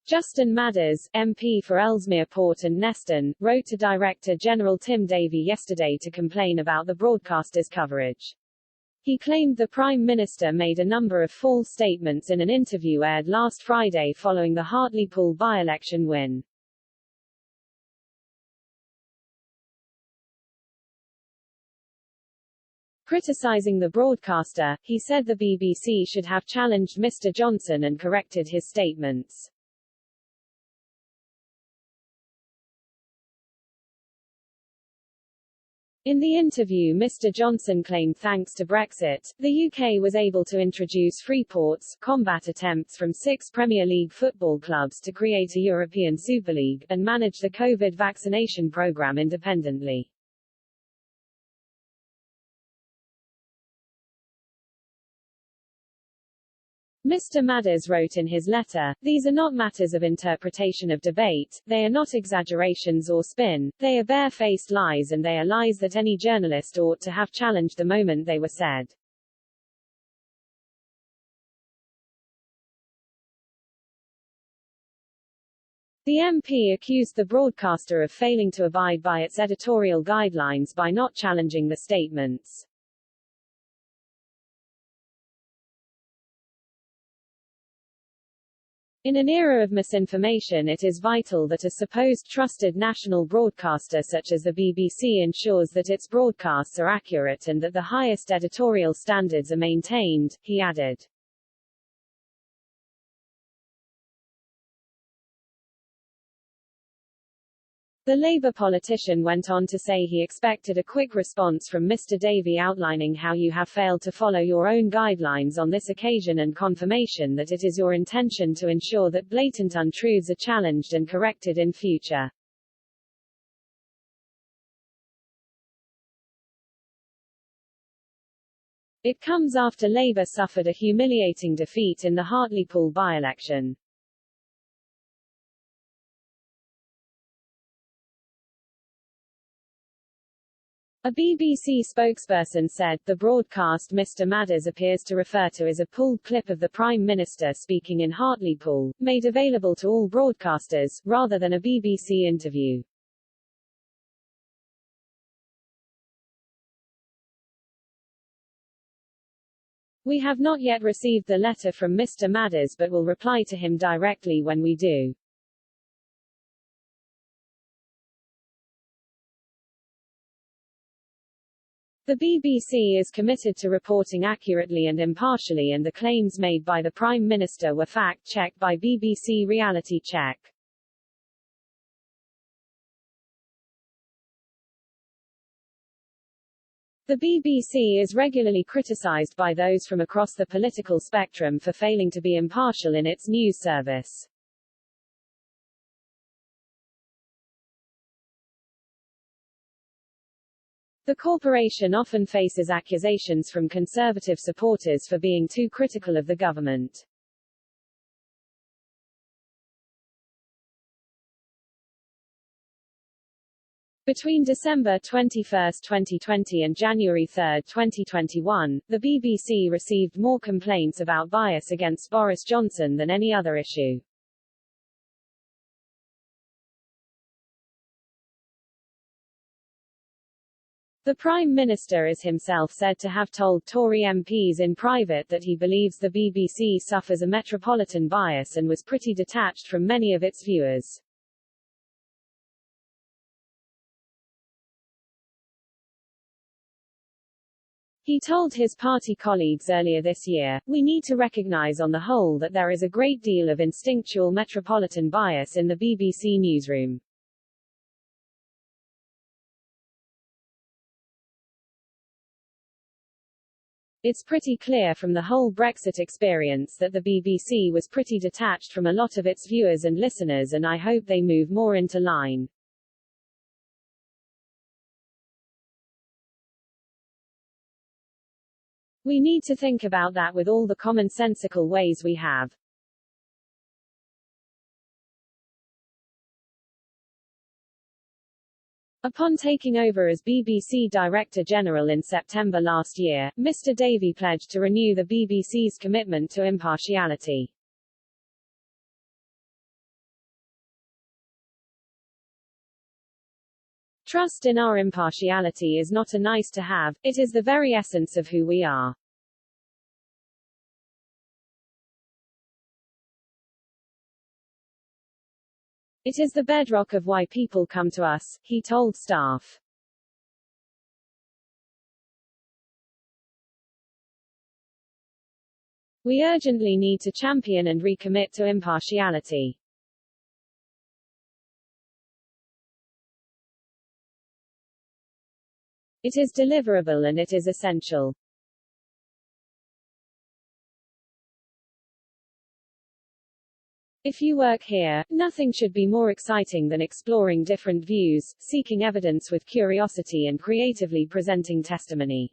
Justin Madders, MP for Ellesmere Port and Neston, wrote to Director General Tim Davie yesterday to complain about the broadcaster's coverage. He claimed the Prime Minister made a number of false statements in an interview aired last Friday following the Hartlepool by-election win. Criticising the broadcaster, he said the BBC should have challenged Mr. Johnson and corrected his statements. In the interview, Mr. Johnson claimed thanks to Brexit, the UK was able to introduce free ports, combat attempts from 6 Premier League football clubs to create a European Super League, and manage the COVID vaccination programme independently. Mr. Madders wrote in his letter, "These are not matters of interpretation of debate, they are not exaggerations or spin, they are bare-faced lies and they are lies that any journalist ought to have challenged the moment they were said." The MP accused the broadcaster of failing to abide by its editorial guidelines by not challenging the statements. In an era of misinformation, it is vital that a supposed trusted national broadcaster such as the BBC ensures that its broadcasts are accurate and that the highest editorial standards are maintained, he added. The Labour politician went on to say he expected a quick response from Mr. Davie outlining how you have failed to follow your own guidelines on this occasion and confirmation that it is your intention to ensure that blatant untruths are challenged and corrected in future. It comes after Labour suffered a humiliating defeat in the Hartlepool by-election. A BBC spokesperson said, "The broadcast Mr. Madders appears to refer to is a pulled clip of the Prime Minister speaking in Hartlepool, made available to all broadcasters, rather than a BBC interview." "We have not yet received the letter from Mr. Madders but will reply to him directly when we do." The BBC is committed to reporting accurately and impartially, and the claims made by the Prime Minister were fact-checked by BBC Reality Check. The BBC is regularly criticised by those from across the political spectrum for failing to be impartial in its news service. The corporation often faces accusations from Conservative supporters for being too critical of the government. Between December 21, 2020 and January 3, 2021, the BBC received more complaints about bias against Boris Johnson than any other issue. The Prime Minister is himself said to have told Tory MPs in private that he believes the BBC suffers a metropolitan bias and was pretty detached from many of its viewers. He told his party colleagues earlier this year, "We need to recognise on the whole that there is a great deal of instinctual metropolitan bias in the BBC newsroom." It's pretty clear from the whole Brexit experience that the BBC was pretty detached from a lot of its viewers and listeners, and I hope they move more into line. We need to think about that with all the commonsensical ways we have. Upon taking over as BBC Director General in September last year, Mr. Davie pledged to renew the BBC's commitment to impartiality. Trust in our impartiality is not a nice to have, it is the very essence of who we are. It is the bedrock of why people come to us, he told staff. We urgently need to champion and recommit to impartiality. It is deliverable and it is essential. If you work here, nothing should be more exciting than exploring different views, seeking evidence with curiosity and creatively presenting testimony.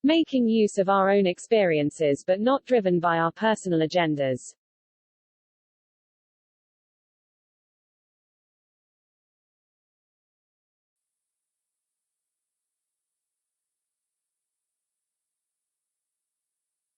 Making use of our own experiences but not driven by our personal agendas.